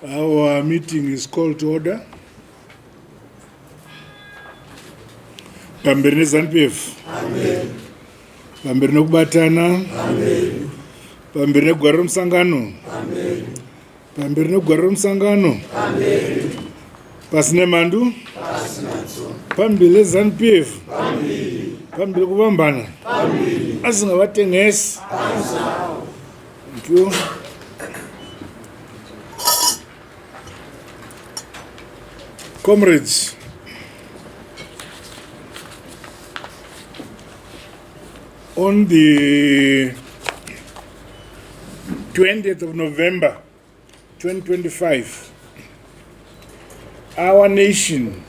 Our meeting is called to order. Pambirine ZANU-PF. Amen. Pambirine kubatana. Amen. Pambirine kugwarira musangano. Amen. Pambirine kugwarira musangano. Amen. Pasine mandu. Pasinadzo. Pambirine ZANU-PF. Amen. Pambirine kupambana. Amen. Asingavatengesi. Amen. Thank you. Comrades, on the 20th of November 2025, our nation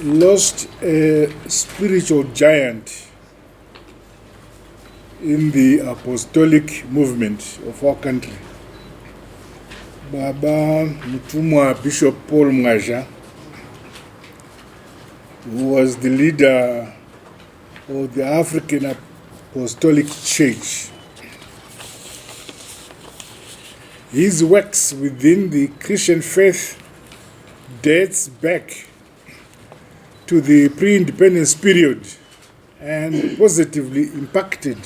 lost a spiritual giant in the apostolic movement of our country. Baba Mutumwa Bishop Paul Maja, who was the leader of the African Apostolic Church. His works within the Christian faith dates back to the pre-independence period and positively impacted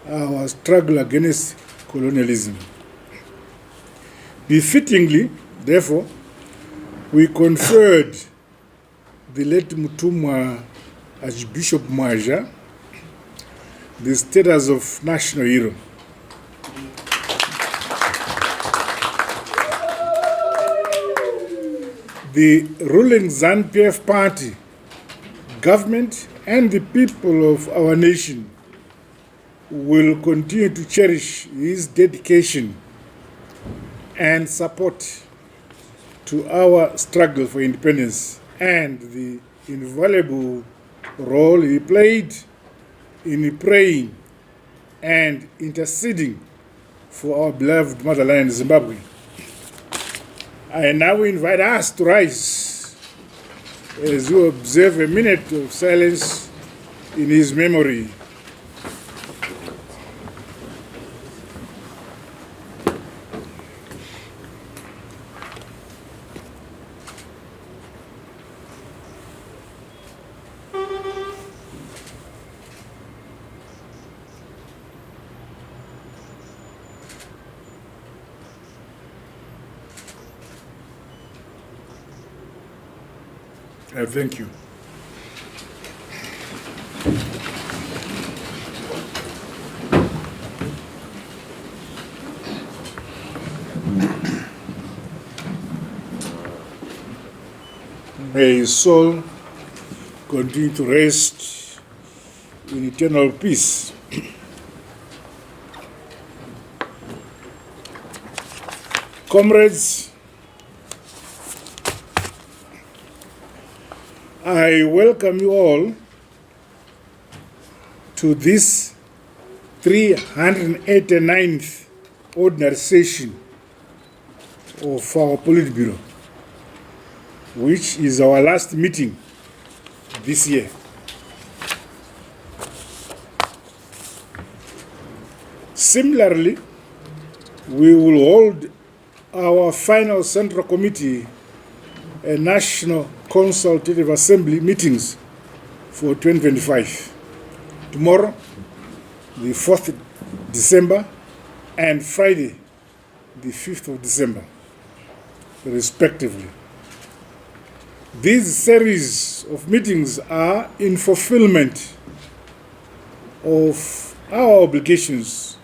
our struggle against colonialism. Befittingly, therefore, we conferred the late Mutumwa Archbishop Maja the status of national hero. The ruling ZANU-PF party, government, and the people of our nation will continue to cherish his dedication and support to our struggle for independence and the invaluable role he played in praying and interceding for our beloved motherland, Zimbabwe. I now invite us to rise as we observe a minute of silence in his memory. Thank you. May his soul continue to rest in eternal peace. Comrades, I welcome you all to this 389th ordinary session of our Politibro, which is our last meeting this year. Similarly, we will hold our final Central Committee and National Consultative Assembly meetings for 2025. Tomorrow, the 4th December, and Friday, the 5th of December, respectively. These series of meetings are in fulfillment of our obligations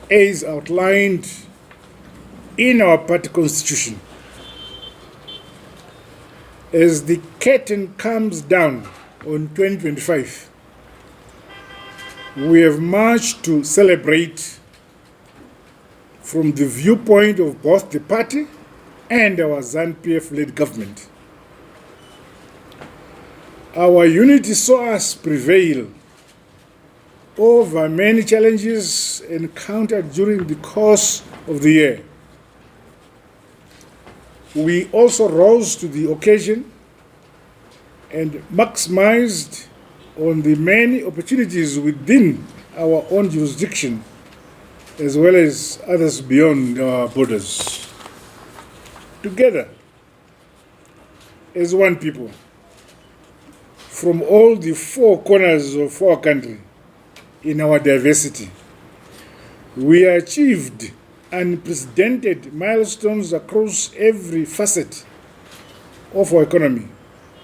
as outlined in our party constitution. As the curtain comes down on 2025, we have much to celebrate from the viewpoint of both the party and our ZANU-PF-led government. Our unity saw us prevail over many challenges encountered during the course of the year. We also rose to the occasion and maximized on the many opportunities within our own jurisdiction as well as others beyond our borders. together as one people from all the four corners of our country in our diversity. We achieved unprecedented milestones across every facet of our economy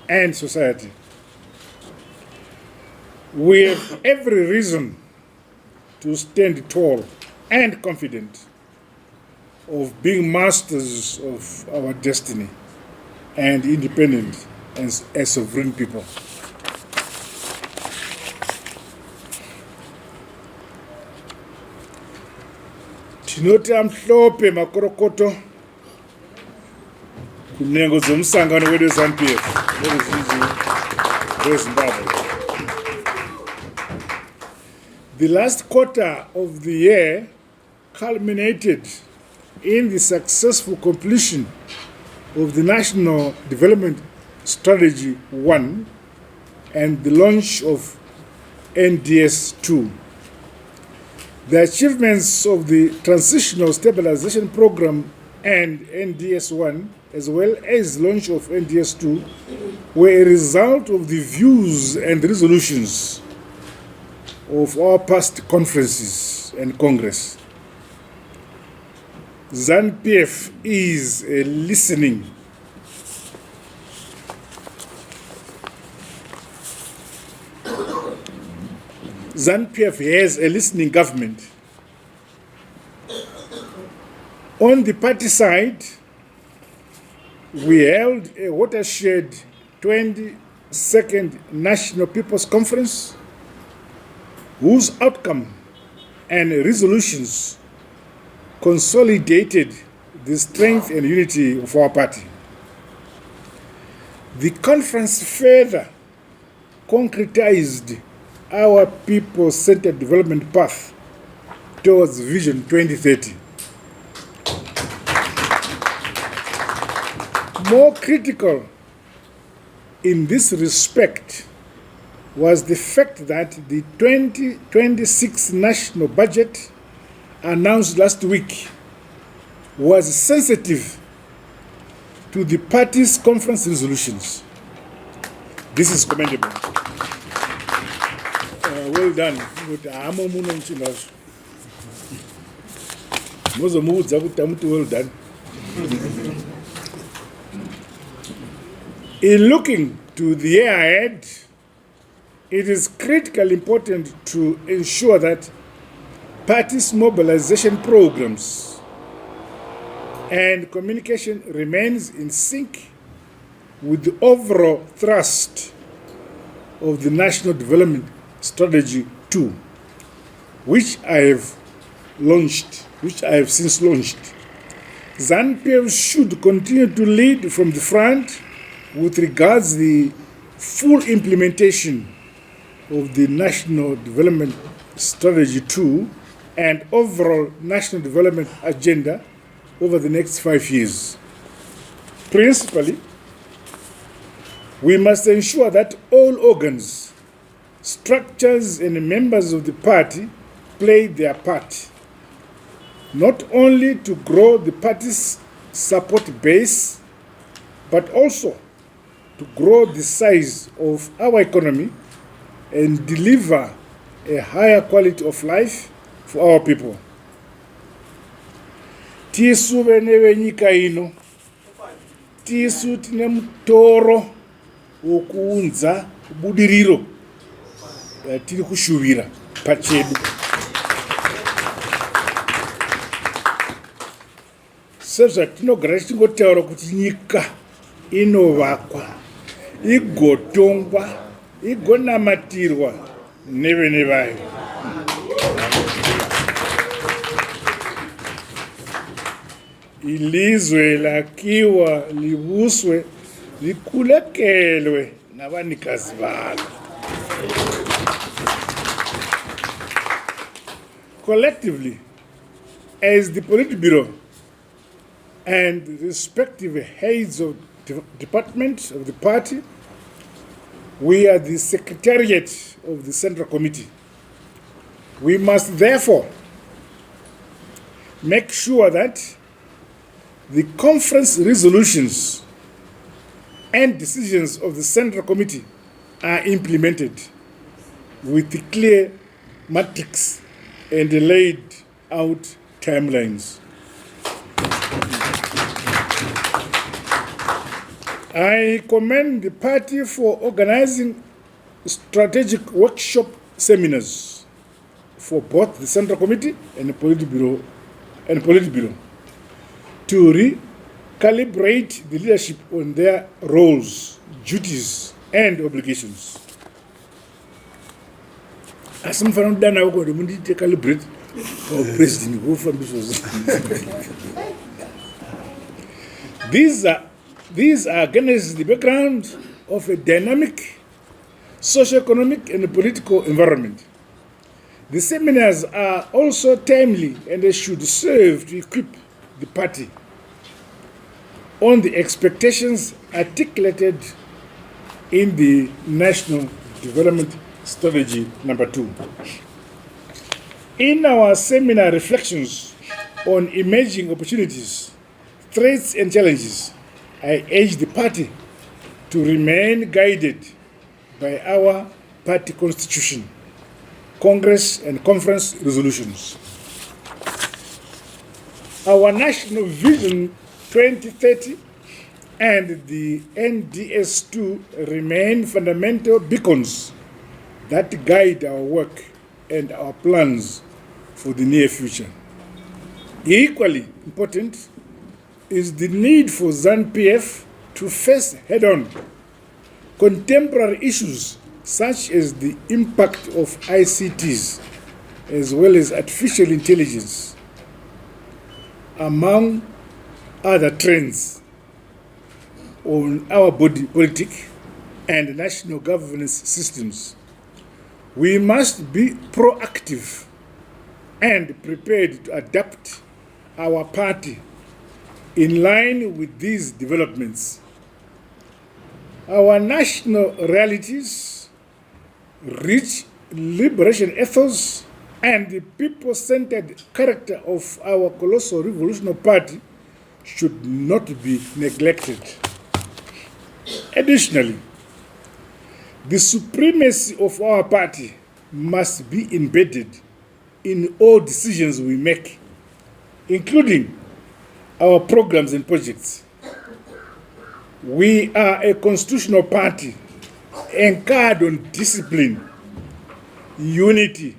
and society. We have every reason to stand tall and confident of being masters of our destiny and independent as sovereign people. Tinoti amhlophe makorokoto kunengo zomsangano wedu ZANU-PF weZimbabwe. The last quarter of the year culminated in the successful completion of the National Development Strategy 1 and the launch of NDS 2. The achievements of the Transitional Stabilization Program and NDS 1, as well as launch of NDS 2, were a result of the views and resolutions of our past conferences and Congress. ZANU-PF is a listening ZANU-PF has a listening government. On the party side, we held a watershed 22nd National People's Conference, whose outcome and resolutions consolidated the strength and unity of our party. The conference further concretized our people-centered development path towards Vision 2030. More critical in this respect was the fact that the 2026 national budget announced last week was sensitive to the party's conference resolutions. This is commendable. Well done. Well done. In looking to the year ahead, it is critically important to ensure that parties' mobilization programs and communication remains in sync with the overall thrust of the National Development Strategy 2, which I have since launched. ZANU-PF should continue to lead from the front with regards to the full implementation of the National Development Strategy 2 and overall national development agenda over the next 5 years. Principally, we must ensure that all organs, structures, and members of the party play their part, not only to grow the party's support base, but also to grow the size of our economy and deliver a higher quality of life for our people. Tisu venewe nyika ino, tisu tine mutoro wokuunza budiriro tiri kushuvira pachedu. Sezva tinogara tichingotaura kuti nyika inovakwa, igotongwa, igonamatirwa nevene vayo. Ilizwe lakiwa, livuswe, likulekelwe navanikazi valo. Collectively, as the Politibro and the respective heads of departments of the party, we are the secretariat of the Central Committee. We must therefore make sure that the conference resolutions and decisions of the Central Committee are implemented with clear metrics and laid out timelines. I commend the party for organizing strategic workshop seminars for both the Central Committee and the Politibro to recalibrate the leadership on their roles, duties, and obligations. As some found done, I will calibrate our president. These are against the background of a dynamic socio-economic and political environment. The seminars are also timely and they should serve to equip the party on the expectations articulated in the National Development Strategy number 2. In our seminar reflections on emerging opportunities, threats and challenges, I urge the party to remain guided by our party constitution, Congress and conference resolutions. Our National Vision 2030 and the NDS2 remain fundamental beacons that guide our work and our plans for the near future. Equally important is the need for ZANU-PF to face head-on contemporary issues such as the impact of ICTs as well as artificial intelligence, among other trends on our body politic and national governance systems. We must be proactive and prepared to adapt our party in line with these developments. Our national realities, rich liberation ethos, and the people-centered character of our colossal revolutionary party should not be neglected. Additionally, the supremacy of our party must be embedded in all decisions we make, including our programs and projects. We are a constitutional party anchored on discipline, unity,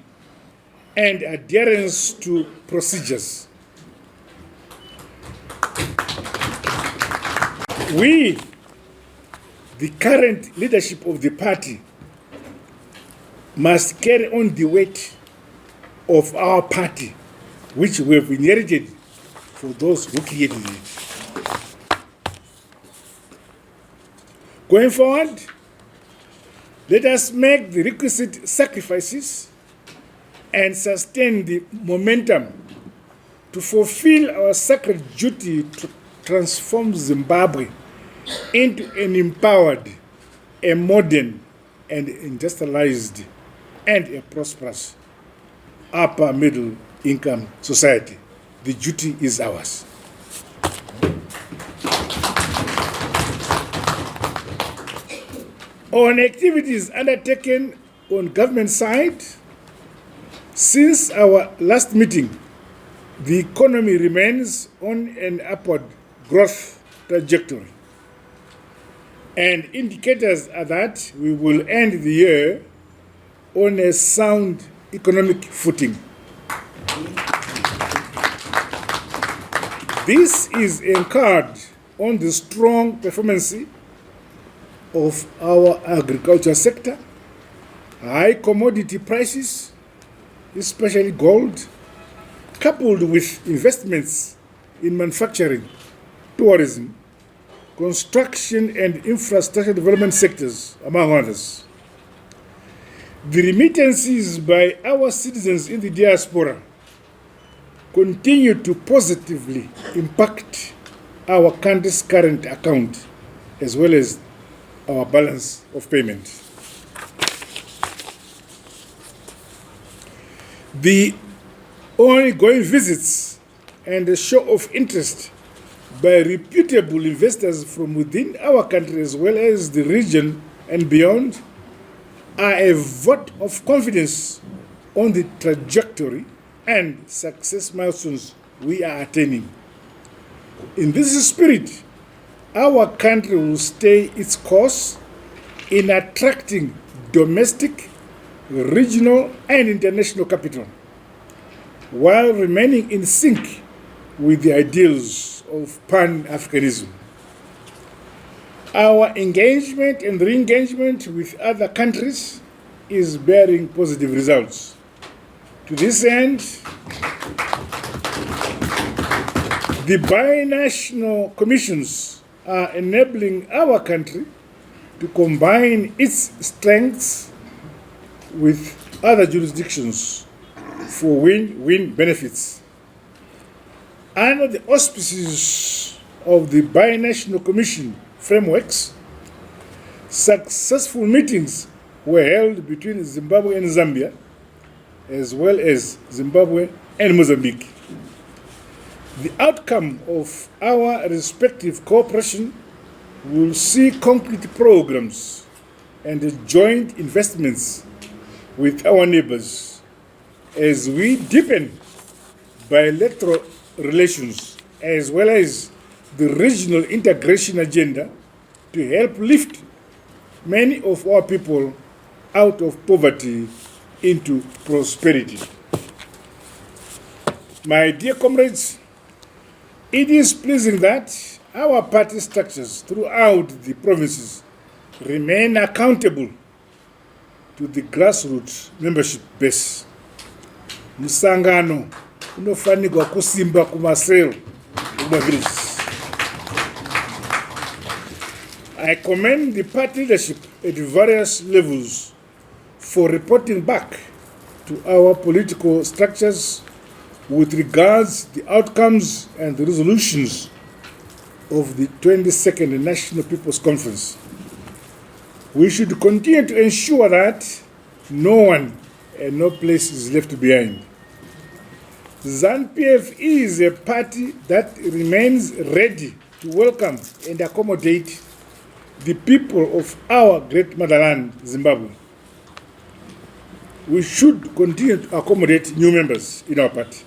and adherence to procedures. We, the current leadership of the party, must carry on the weight of our party, which we have inherited for those who created it. Going forward, let us make the requisite sacrifices and sustain the momentum to fulfill our sacred duty to transform Zimbabwe into an empowered, a modern, and industrialized, and a prosperous upper middle income society. The duty is ours. On activities undertaken on government side, since our last meeting, the economy remains on an upward growth trajectory. And indicators are that we will end the year on a sound economic footing. This is anchored on the strong performance of our agriculture sector, high commodity prices, especially gold, coupled with investments in manufacturing, tourism, construction and infrastructure development sectors, among others. The remittances by our citizens in the diaspora continue to positively impact our country's current account as well as our balance of payment. The ongoing visits and the show of interest by reputable investors from within our country as well as the region and beyond, are a vote of confidence on the trajectory and success milestones we are attaining. In this spirit, our country will stay its course in attracting domestic, regional, and international capital, while remaining in sync with the ideals of Pan-Africanism. Our engagement and re-engagement with other countries is bearing positive results. To this end, the binational commissions are enabling our country to combine its strengths with other jurisdictions for win-win benefits. Under the auspices of the binational commission frameworks, successful meetings were held between Zimbabwe and Zambia, as well as Zimbabwe and Mozambique. The outcome of our respective cooperation will see concrete programs and joint investments with our neighbors as we deepen bilateral relations as well as the regional integration agenda to help lift many of our people out of poverty into prosperity. My dear comrades, it is pleasing that our party structures throughout the provinces remain accountable to the grassroots membership base. Musangano unofanirwa kusimba kumasel villages. I commend the party leadership at various levels for reporting back to our political structures with regards to the outcomes and the resolutions of the 22nd National People's Conference. We should continue to ensure that no one and no place is left behind. ZANU-PF is a party that remains ready to welcome and accommodate the people of our great motherland, Zimbabwe. We should continue to accommodate new members in our party.